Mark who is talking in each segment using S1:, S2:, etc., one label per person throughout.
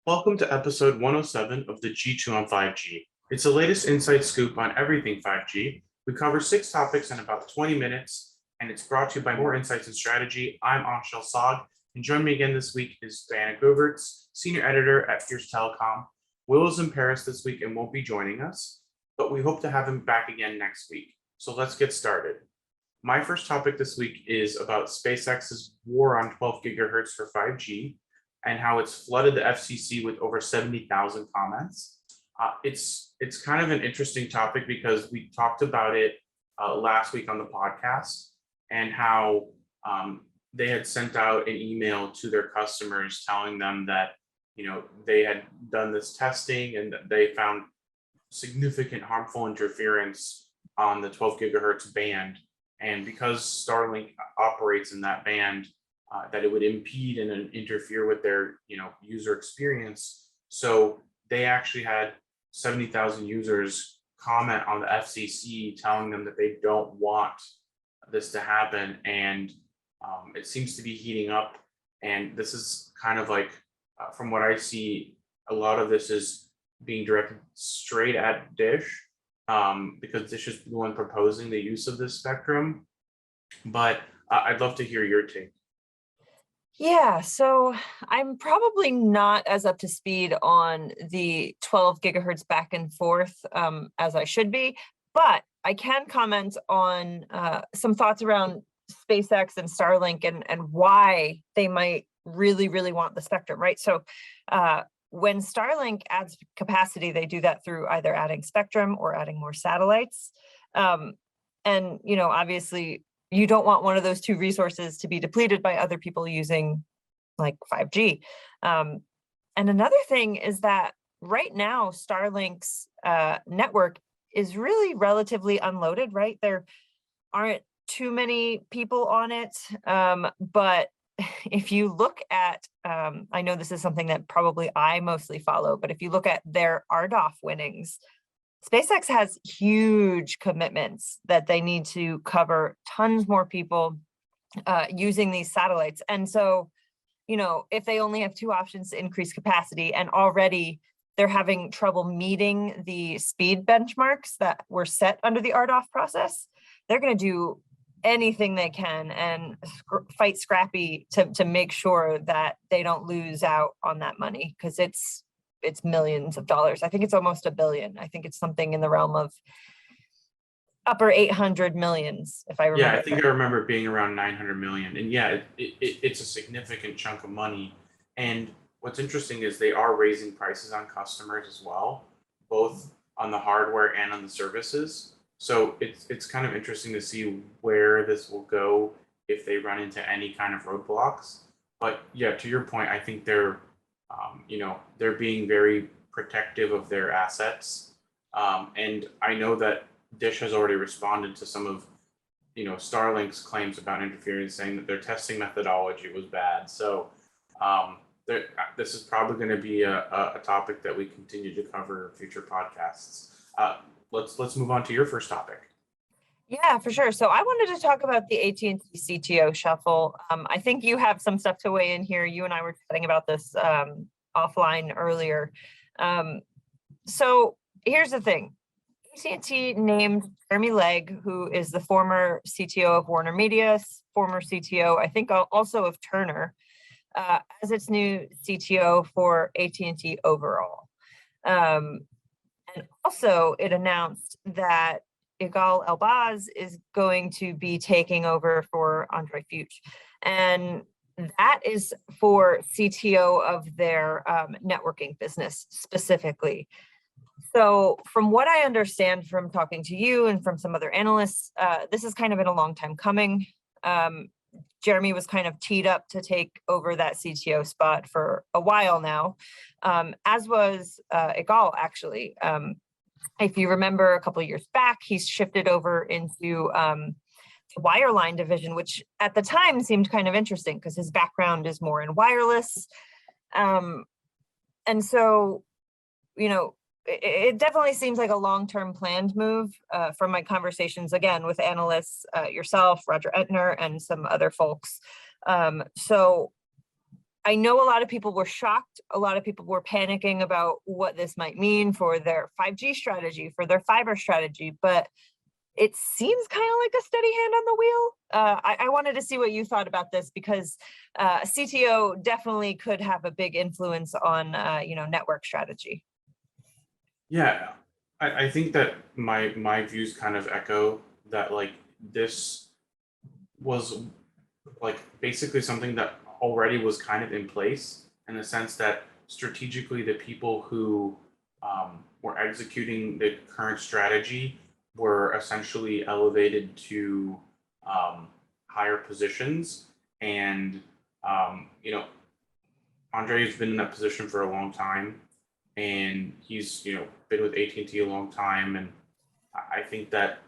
S1: Welcome to episode 107 of the G2 on 5G. It's the latest inside scoop on everything 5G. We cover 6 topics in about 20 minutes, and it's brought to you by More Insights and Strategy. I'm Anshel and joining me again this week is Diana Govertz, Senior Editor at Fierce Telecom. Will is in Paris this week and won't be joining us, but we hope to have him back again next week. So let's get started. My first topic this week is about SpaceX's war on 12 gigahertz for 5G and how it's flooded the FCC with over 70,000 comments. It's kind of an interesting topic because we talked about it last week on the podcast and how they had sent out an email to their customers telling them that they had done this testing and that they found significant harmful interference on the 12 gigahertz band. And because Starlink operates in that band, that it would impede and interfere with their user experience. So they actually had 70,000 users comment on the FCC telling them that they don't want this to happen. And it seems to be heating up. And this is kind of like, from what I see, a lot of this is being directed straight at Dish, because Dish is the one proposing the use of this spectrum. But I'd love to hear your take.
S2: Yeah, so I'm probably not as up to speed on the 12 gigahertz back and forth as I should be, but I can comment on some thoughts around SpaceX and Starlink and why they might really, really want the spectrum, right? So when Starlink adds capacity, they do that through either adding spectrum or adding more satellites. And, obviously, you don't want one of those two resources to be depleted by other people using like 5G. And another thing is that right now, Starlink's network is really relatively unloaded, right? There aren't too many people on it. But if you look at, I know this is something that probably I mostly follow, but if you look at their RDOF winnings, SpaceX has huge commitments that they need to cover tons more people using these satellites. And so, if they only have two options to increase capacity and already they're having trouble meeting the speed benchmarks that were set under the RDOF process, they're going to do anything they can and fight scrappy to make sure that they don't lose out on that money, because it's millions of dollars. I think it's almost $1 billion. I think it's something in the realm of upper 800 millions, if I remember.
S1: Yeah, I think I remember it being around 900 million. And yeah, it's a significant chunk of money. And what's interesting is they are raising prices on customers as well, both on the hardware and on the services. So it's kind of interesting to see where this will go if they run into any kind of roadblocks. But yeah, to your point, I think they're being very protective of their assets. And I know that Dish has already responded to some of, Starlink's claims about interference, saying that their testing methodology was bad. So this is probably going to be a topic that we continue to cover in future podcasts. Let's move on to your first topic.
S2: Yeah, for sure. So I wanted to talk about the AT&T CTO shuffle. I think you have some stuff to weigh in here. You and I were chatting about this offline earlier. So here's the thing. AT&T named Jeremy Legg, who is the former CTO of Warner Media, former CTO, I think also of Turner, as its new CTO for AT&T overall. And also it announced that Igal Elbaz is going to be taking over for Andre Fuchs. And that is for CTO of their networking business specifically. So from what I understand from talking to you and from some other analysts, this has kind of been a long time coming. Jeremy was kind of teed up to take over that CTO spot for a while now, as was Igal, actually. If you remember a couple of years back, he's shifted over into the wireline division, which at the time seemed kind of interesting because his background is more in wireless. And so, it definitely seems like a long-term planned move from my conversations, again, with analysts, yourself, Roger Entner, and some other folks. So I know a lot of people were shocked. A lot of people were panicking about what this might mean for their 5G strategy, for their fiber strategy, but it seems kind of like a steady hand on the wheel. I wanted to see what you thought about this because CTO definitely could have a big influence on, network strategy.
S1: Yeah, I think that my views kind of echo that. Like, this was like basically something that already was kind of in place, in the sense that strategically the people who were executing the current strategy were essentially elevated to higher positions. And you know, Andre has been in that position for a long time, and he's been with AT&T a long time. And I think that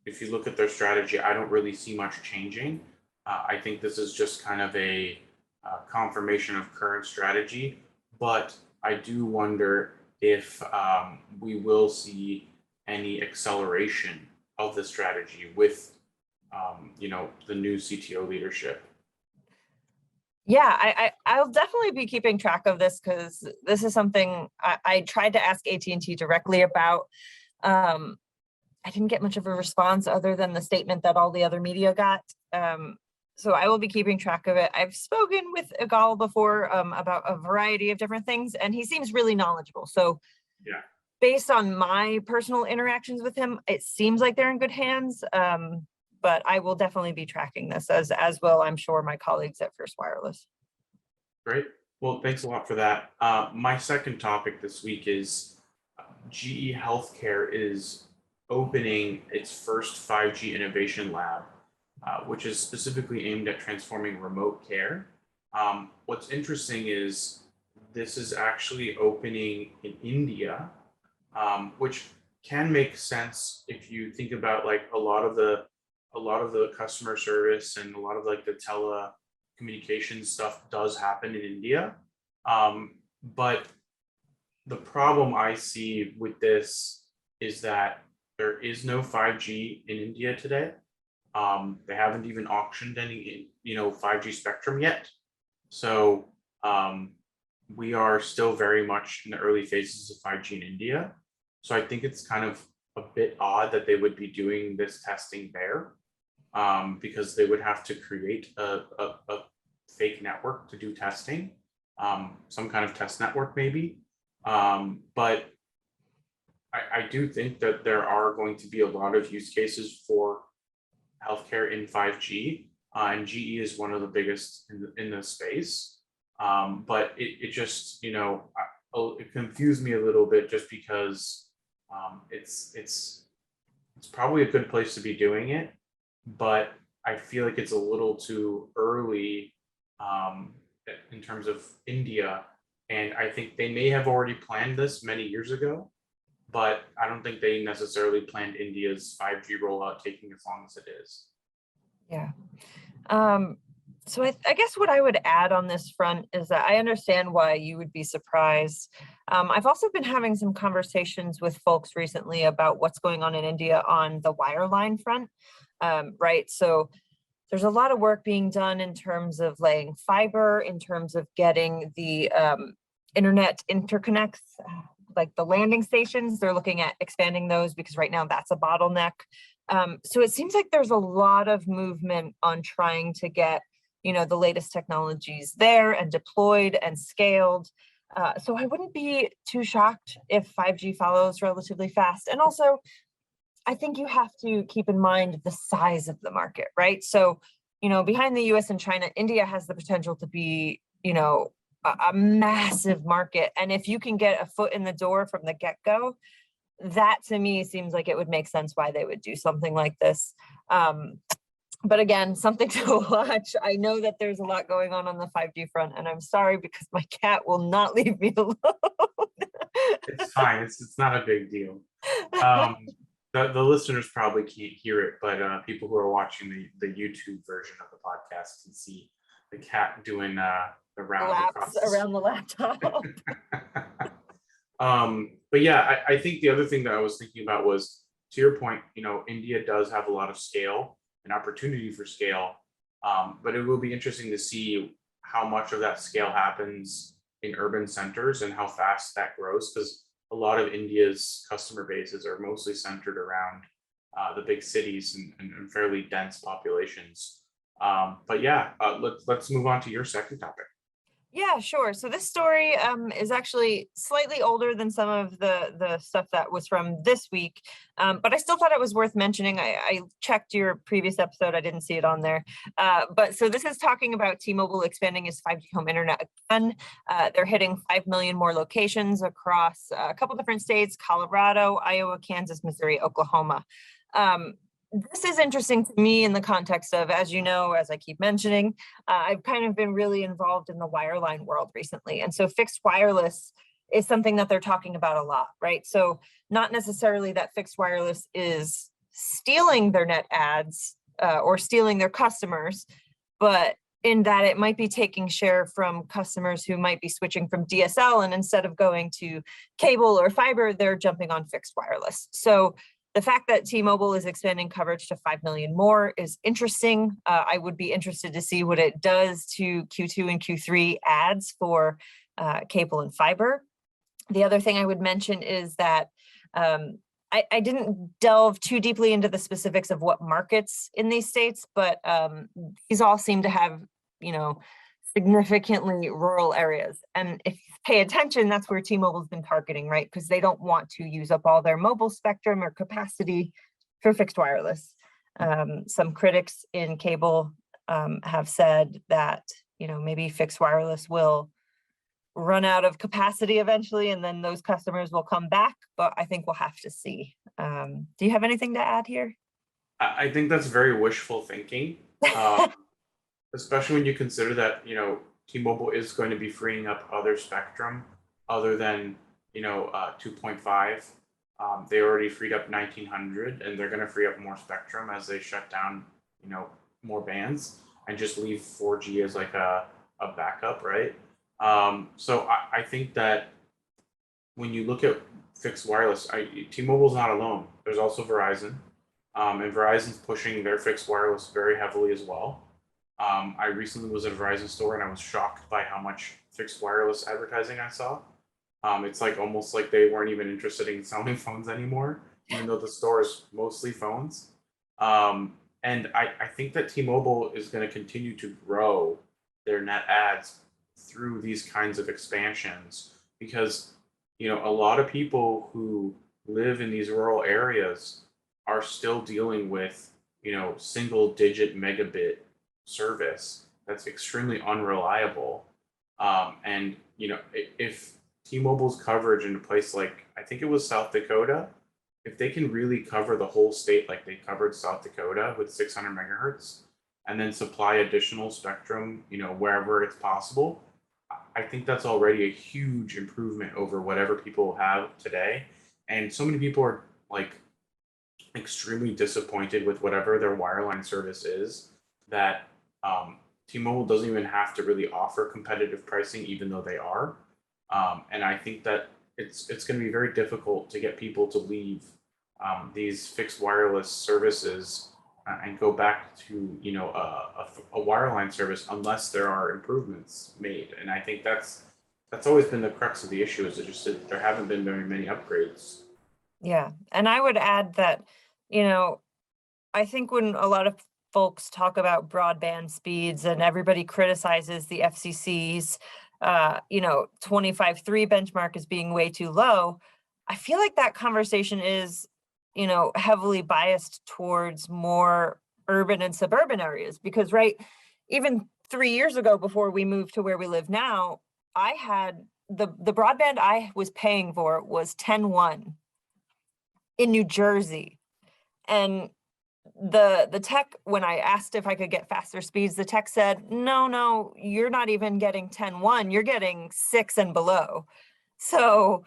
S1: if you look at their strategy, I don't really see much changing. I think this is just kind of a confirmation of current strategy, but I do wonder if we will see any acceleration of the strategy with the new CTO leadership.
S2: Yeah, I'll definitely be keeping track of this because this is something I tried to ask AT&T directly about. I didn't get much of a response other than the statement that all the other media got. So I will be keeping track of it. I've spoken with Igal before about a variety of different things, and he seems really knowledgeable. So
S1: Yeah.
S2: based on my personal interactions with him, it seems like they're in good hands. But I will definitely be tracking this as well. I'm sure my colleagues at First Wireless.
S1: Great. Well, thanks a lot for that. My second topic this week is GE Healthcare is opening its first 5G innovation lab, which is specifically aimed at transforming remote care. What's interesting is this is actually opening in India, which can make sense if you think about like a lot of the customer service and a lot of like the telecommunications stuff does happen in India. But the problem I see with this is that there is no 5G in India today. They haven't even auctioned any 5G spectrum yet. So we are still very much in the early phases of 5G in India. So I think it's kind of a bit odd that they would be doing this testing there, because they would have to create a fake network to do testing, some kind of test network maybe. But I do think that there are going to be a lot of use cases for healthcare in 5G, and GE is one of the biggest in the space. But it just, it confused me a little bit just because it's probably a good place to be doing it, but I feel like it's a little too early in terms of India. And I think they may have already planned this many years ago, but I don't think they necessarily planned India's 5G rollout taking as long as it is.
S2: Yeah. So I guess what I would add on this front is that I understand why you would be surprised. I've also been having some conversations with folks recently about what's going on in India on the wireline front, right? So there's a lot of work being done in terms of laying fiber, in terms of getting the internet interconnects, like the landing stations. They're looking at expanding those because right now that's a bottleneck. So it seems like there's a lot of movement on trying to get the latest technologies there and deployed and scaled. So I wouldn't be too shocked if 5G follows relatively fast. And also, I think you have to keep in mind the size of the market, right? So, behind the US and China, India has the potential to be, a massive market. And if you can get a foot in the door from the get-go, that to me seems like it would make sense why they would do something like this. But again, something to watch. I know that there's a lot going on the 5G front, and I'm sorry because my cat will not leave me alone.
S1: It's fine. It's not a big deal. The listeners probably can't hear it, but people who are watching the YouTube version of the podcast can see the cat doing the rounds across
S2: around the laptop.
S1: But yeah, I think the other thing that I was thinking about was, to your point, India does have a lot of scale and opportunity for scale, but it will be interesting to see how much of that scale happens in urban centers and how fast that grows, because a lot of India's customer bases are mostly centered around the big cities and fairly dense populations. But yeah, let's move on to your second topic.
S2: Yeah, sure. So this story is actually slightly older than some of the stuff that was from this week, but I still thought it was worth mentioning. I checked your previous episode. I didn't see it on there. But so this is talking about T-Mobile expanding its 5G home internet again. They're hitting 5 million more locations across a couple different states: Colorado, Iowa, Kansas, Missouri, Oklahoma. This is interesting to me in the context of, as you know, as I keep mentioning, I've kind of been really involved in the wireline world recently. And so fixed wireless is something that they're talking about a lot, right? So not necessarily that fixed wireless is stealing their net ads or stealing their customers, but in that it might be taking share from customers who might be switching from DSL, and instead of going to cable or fiber, they're jumping on fixed wireless. So the fact that T-Mobile is expanding coverage to 5 million more is interesting. I would be interested to see what it does to Q2 and Q3 ads for cable and fiber. The other thing I would mention is that I didn't delve too deeply into the specifics of what markets in these states, but these all seem to have, significantly rural areas. And if you pay attention, that's where T-Mobile's been targeting, right? Because they don't want to use up all their mobile spectrum or capacity for fixed wireless. Some critics in cable have said that, maybe fixed wireless will run out of capacity eventually, and then those customers will come back, but I think we'll have to see. Do you have anything to add here?
S1: I think that's very wishful thinking, especially when you consider that, T-Mobile is going to be freeing up other spectrum other than, 2.5. They already freed up 1900, and they're going to free up more spectrum as they shut down, more bands and just leave 4G as like a backup, right? So I think that when you look at fixed wireless, T-Mobile's not alone. There's also Verizon, and Verizon's pushing their fixed wireless very heavily as well. I recently was at a Verizon store and I was shocked by how much fixed wireless advertising I saw. It's like almost like they weren't even interested in selling phones anymore, even though the store is mostly phones. And I think that T-Mobile is going to continue to grow their net ads through these kinds of expansions because, a lot of people who live in these rural areas are still dealing with, single digit megabit service that's extremely unreliable. And if T-Mobile's coverage in a place like, I think it was South Dakota, if they can really cover the whole state like they covered South Dakota with 600 megahertz and then supply additional spectrum, wherever it's possible, I think that's already a huge improvement over whatever people have today. And so many people are like extremely disappointed with whatever their wireline service is that T-Mobile doesn't even have to really offer competitive pricing, even though they are. And I think that it's going to be very difficult to get people to leave these fixed wireless services and go back to a wireline service unless there are improvements made. And I think that's always been the crux of the issue, is just that there haven't been very many upgrades.
S2: Yeah, and I would add that, I think when a lot of folks talk about broadband speeds and everybody criticizes the FCC's 25.3 benchmark as being way too low, I feel like that conversation is heavily biased towards more urban and suburban areas because, right, even 3 years ago before we moved to where we live now, I had the broadband I was paying for was 10.1 in New Jersey. And the tech, when I asked if I could get faster speeds, the tech said, no, you're not even getting 10.1, you're getting 6 and below. So,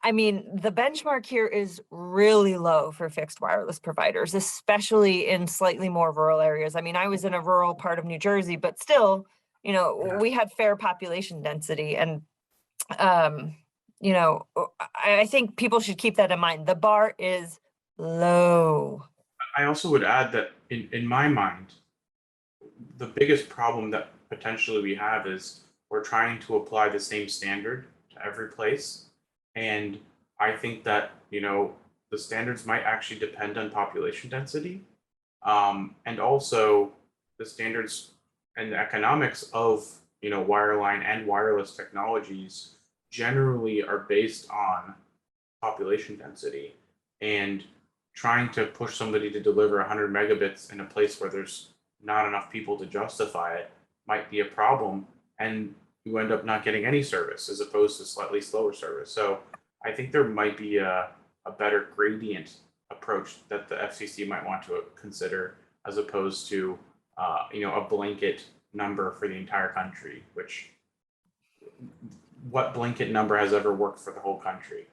S2: I mean, the benchmark here is really low for fixed wireless providers, especially in slightly more rural areas. I mean, I was in a rural part of New Jersey, but still, we had fair population density. And, I think people should keep that in mind. The bar is low.
S1: I also would add that in my mind, the biggest problem that potentially we have is we're trying to apply the same standard to every place. And I think that, the standards might actually depend on population density. And also the standards and the economics of, wireline and wireless technologies generally are based on population density. And trying to push somebody to deliver 100 megabits in a place where there's not enough people to justify it might be a problem. And you end up not getting any service as opposed to slightly slower service. So I think there might be a better gradient approach that the FCC might want to consider as opposed to, a blanket number for the entire country, which what blanket number has ever worked for the whole country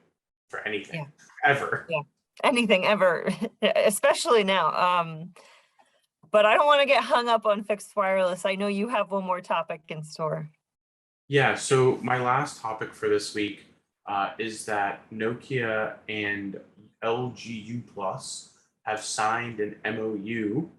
S1: for anything ever?
S2: Yeah, anything ever, especially now. But I don't want to get hung up on fixed wireless. I know you have one more topic in store.
S1: Yeah, so my last topic for this week is that Nokia and LG Uplus have signed an MOU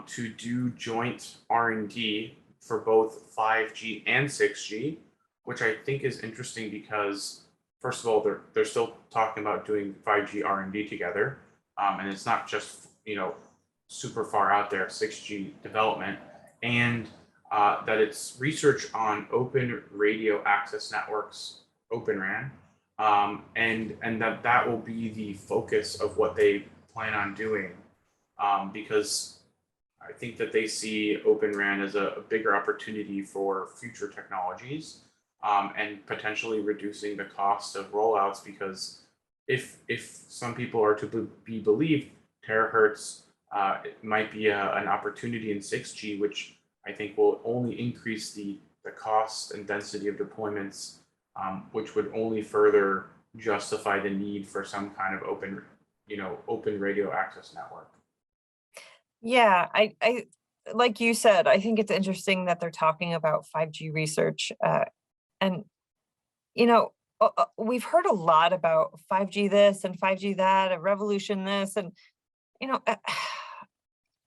S1: to do joint R&D for both 5G and 6G, which I think is interesting because, first of all, they're still talking about doing 5G R&D together, and it's not just super far out there 6G development, and that it's research on open radio access networks, Open RAN, and that will be the focus of what they plan on doing, because I think that they see Open RAN as a bigger opportunity for future technologies, and potentially reducing the cost of rollouts. Because if some people are to be believed, terahertz it might be an opportunity in 6G, which I think will only increase the cost and density of deployments, which would only further justify the need for some kind of open radio access network.
S2: Yeah, I like you said, I think it's interesting that they're talking about 5G research. And, we've heard a lot about 5G this and 5G that, a revolution this, and,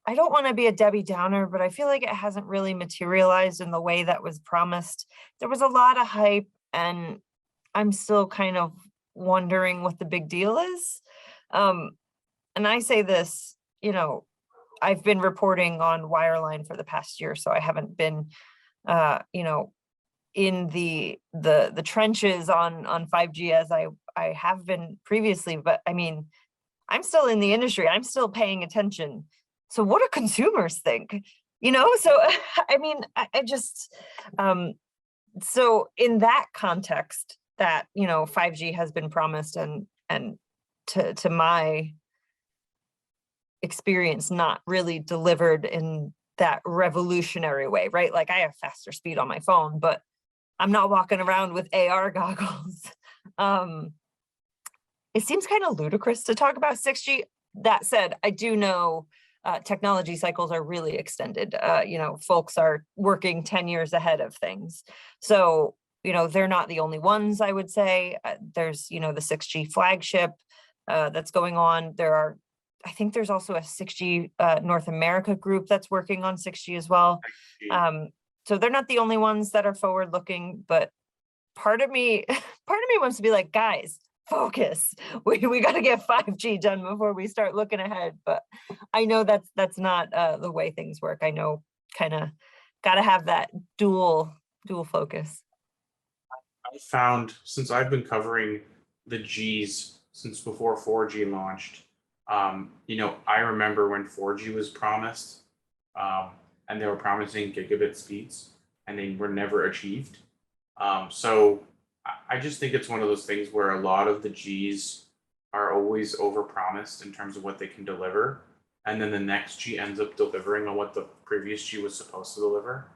S2: I don't want to be a Debbie Downer, but I feel like it hasn't really materialized in the way that was promised. There was a lot of hype, and I'm still kind of wondering what the big deal is. And I say this, I've been reporting on wireline for the past year, so I haven't been, in the trenches on 5G as I have been previously. But I mean, I'm still in the industry. I'm still paying attention. So what do consumers think? So I mean, I just so in that context that 5G has been promised and to my experience not really delivered in that revolutionary way, right? Like I have faster speed on my phone, but I'm not walking around with AR goggles. It seems kind of ludicrous to talk about 6G. That said, I do know technology cycles are really extended. Folks are working 10 years ahead of things. So, they're not the only ones, I would say. There's, the 6G flagship that's going on. I think there's also a 6G North America group that's working on 6G as well. So they're not the only ones that are forward looking, but part of me wants to be like, guys, focus. We got to get 5G done before we start looking ahead. But I know that's not the way things work. I know kind of got to have that dual focus.
S1: I found, since I've been covering the Gs since before 4G launched, I remember when 4G was promised, and they were promising gigabit speeds, and they were never achieved. So I just think it's one of those things where a lot of the Gs are always overpromised in terms of what they can deliver, and then the next G ends up delivering on what the previous G was supposed to deliver.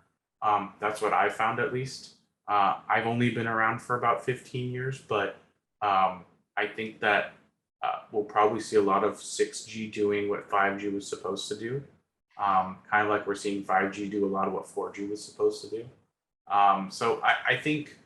S1: That's what I found, at least. I've only been around for about 15 years, but I think that we'll probably see a lot of 6G doing what 5G was supposed to do. Kind of like we're seeing 5G do a lot of what 4G was supposed to do. So I think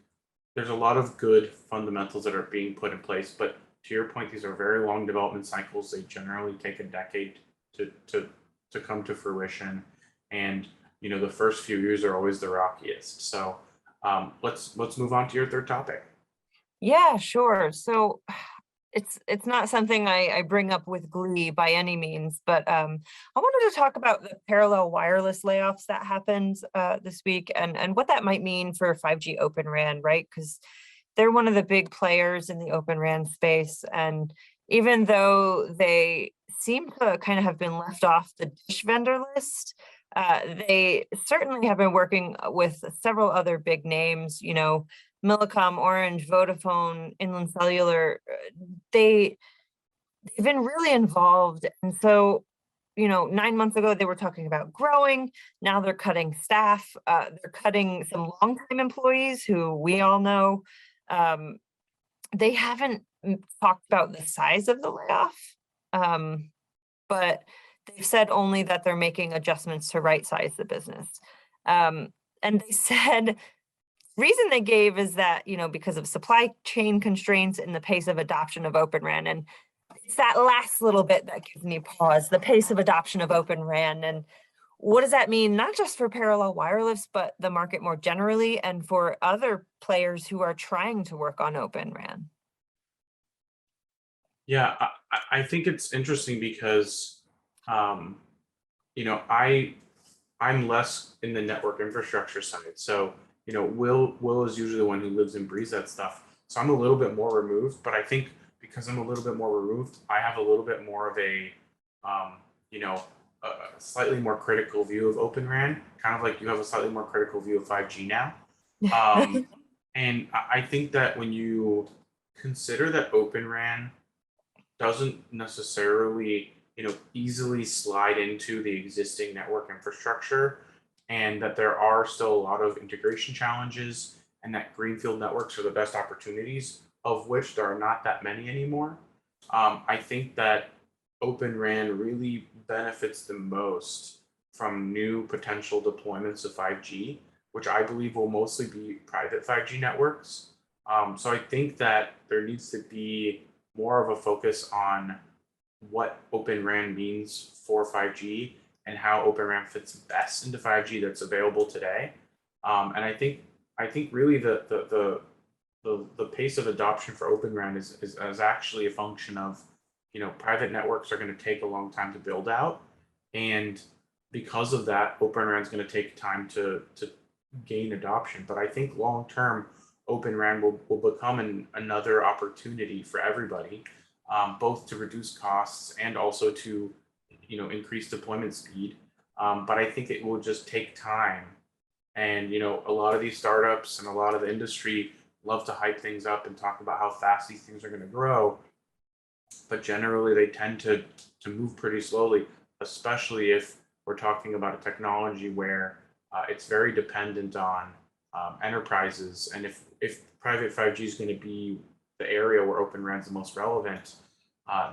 S1: there's a lot of good fundamentals that are being put in place, but to your point, these are very long development cycles. They generally take a decade to come to fruition. And the first few years are always the rockiest. So let's move on to your third topic.
S2: Yeah, sure. So it's not something I bring up with glee by any means, but I wanted to talk about the parallel wireless layoffs that happened this week and what that might mean for 5G Open RAN, right? Because they're one of the big players in the Open RAN space, and even though they seem to kind of have been left off the dish vendor list, they certainly have been working with several other big names, Millicom, Orange, Vodafone, Inland Cellular. They've been really involved. And so, 9 months ago, they were talking about growing. Now they're cutting staff. They're cutting some longtime employees who we all know. They haven't talked about the size of the layoff, but they've said only that they're making adjustments to right size the business. And they said reason they gave is that, because of supply chain constraints and the pace of adoption of Open RAN. And it's that last little bit that gives me pause, the pace of adoption of Open RAN. And what does that mean, not just for parallel wireless, but the market more generally and for other players who are trying to work on Open RAN?
S1: Yeah, I think it's interesting because, I'm less in the network infrastructure side. So, Will is usually the one who lives and breathes that stuff. So I'm a little bit more removed, but I think because I'm a little bit more removed, I have a little bit more of um, you know, a slightly more critical view of Open RAN, kind of like you have a slightly more critical view of 5G now. Um, and I think that when you consider that Open RAN doesn't necessarily, easily slide into the existing network infrastructure, and that there are still a lot of integration challenges, and that greenfield networks are the best opportunities, of which there are not that many anymore. I think that Open RAN really benefits the most from new potential deployments of 5G, which I believe will mostly be private 5G networks. So I think that there needs to be more of a focus on what Open RAN means for 5G and how Open RAN fits best into 5G that's available today. And I think really the pace of adoption for Open RAN is actually a function of, private networks are going to take a long time to build out, and because of that, Open RAN is going to take time to gain adoption. But I think long term, Open RAN will become another opportunity for everybody, both to reduce costs and also to, increase deployment speed. But I think it will just take time. And, a lot of these startups and a lot of the industry love to hype things up and talk about how fast these things are going to grow. But generally, they tend to move pretty slowly, especially if we're talking about a technology where it's very dependent on enterprises. And if private 5G is going to be the area where Open RAN is the most relevant,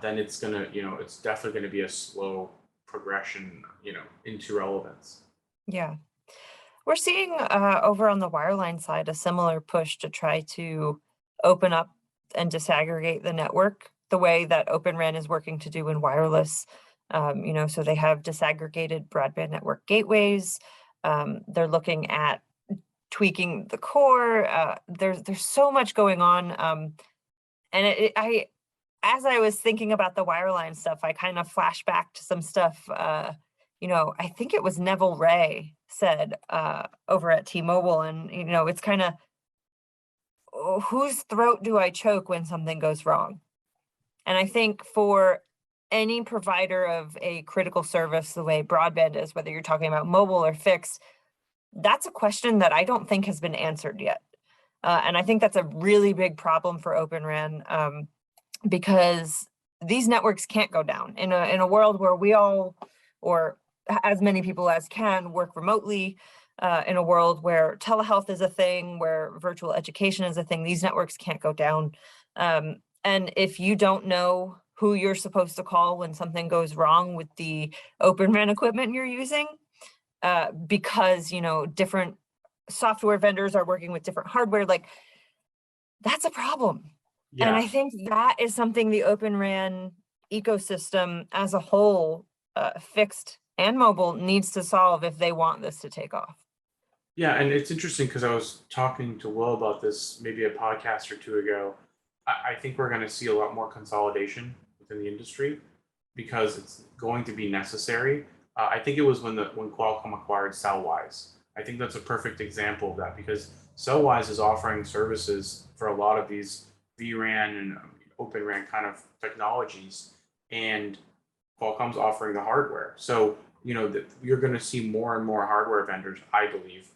S1: then it's it's definitely going to be a slow progression, into relevance.
S2: Yeah. We're seeing over on the wireline side a similar push to try to open up and disaggregate the network the way that Open RAN is working to do in wireless. So they have disaggregated broadband network gateways. They're looking at tweaking the core. There's so much going on, and as I was thinking about the wireline stuff, I kind of flashed back to some stuff. I think it was Neville Ray said over at T-Mobile, and it's kind of, whose throat do I choke when something goes wrong? And I think for any provider of a critical service, the way broadband is, whether you're talking about mobile or fixed, that's a question that I don't think has been answered yet. And I think that's a really big problem for Open RAN, because these networks can't go down in a world where we all, or as many people as can, work remotely, in a world where telehealth is a thing, where virtual education is a thing. These networks can't go down. And if you don't know who you're supposed to call when something goes wrong with the Open RAN equipment you're using, because different software vendors are working with different hardware, like, that's a problem. And
S1: Yeah.
S2: I think that is something the Open RAN ecosystem as a whole, fixed and mobile needs to solve if they want this to take off.
S1: Yeah, and it's interesting because I was talking to Will about this maybe a podcast or two ago. I think we're going to see a lot more consolidation within the industry because it's going to be necessary. I think it was when Qualcomm acquired Cellwise. I think that's a perfect example of that because Cellwise is offering services for a lot of these vRAN and Open RAN kind of technologies, and Qualcomm's offering the hardware. So you're going to see more and more hardware vendors, I believe,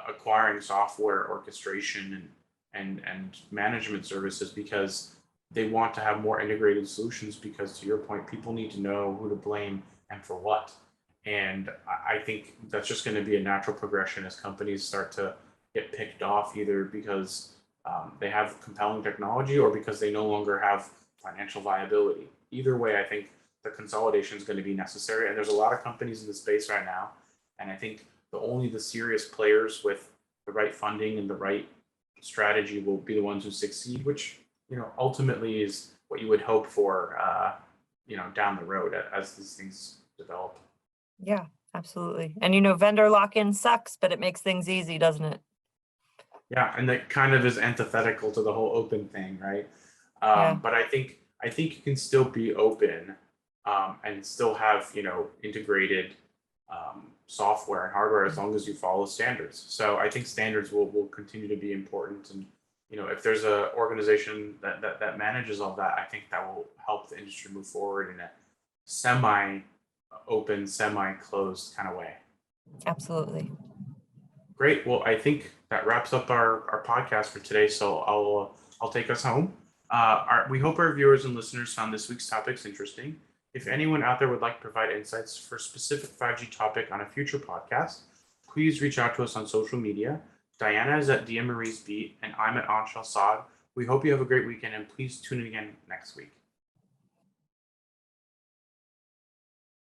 S1: acquiring software orchestration and management services because they want to have more integrated solutions because, to your point, people need to know who to blame and for what. And I think that's just going to be a natural progression as companies start to get picked off either because they have compelling technology or because they no longer have financial viability. Either way, I think the consolidation is going to be necessary. And there's a lot of companies in the space right now. And I think only the serious players with the right funding and the right strategy will be the ones who succeed, which ultimately is what you would hope for down the road as these things develop.
S2: Yeah, absolutely. And vendor lock-in sucks, but it makes things easy, doesn't it?
S1: Yeah, and that kind of is antithetical to the whole open thing, right?
S2: Yeah.
S1: But I think you can still be open and still have integrated software and hardware as long as you follow standards. So I think standards will continue to be important, and if there's a organization that manages all that, I think that will help the industry move forward in a semi-open, semi-closed kind of way.
S2: Absolutely.
S1: Great. Well, I think that wraps up our podcast for today. So I'll take us home. We hope our viewers and listeners found this week's topics interesting. If anyone out there would like to provide insights for a specific 5G topic on a future podcast, please reach out to us on social media. Diana is at Dia Marie's Beat, and I'm at Anshel Saad. We hope you have a great weekend, and please tune in again next week.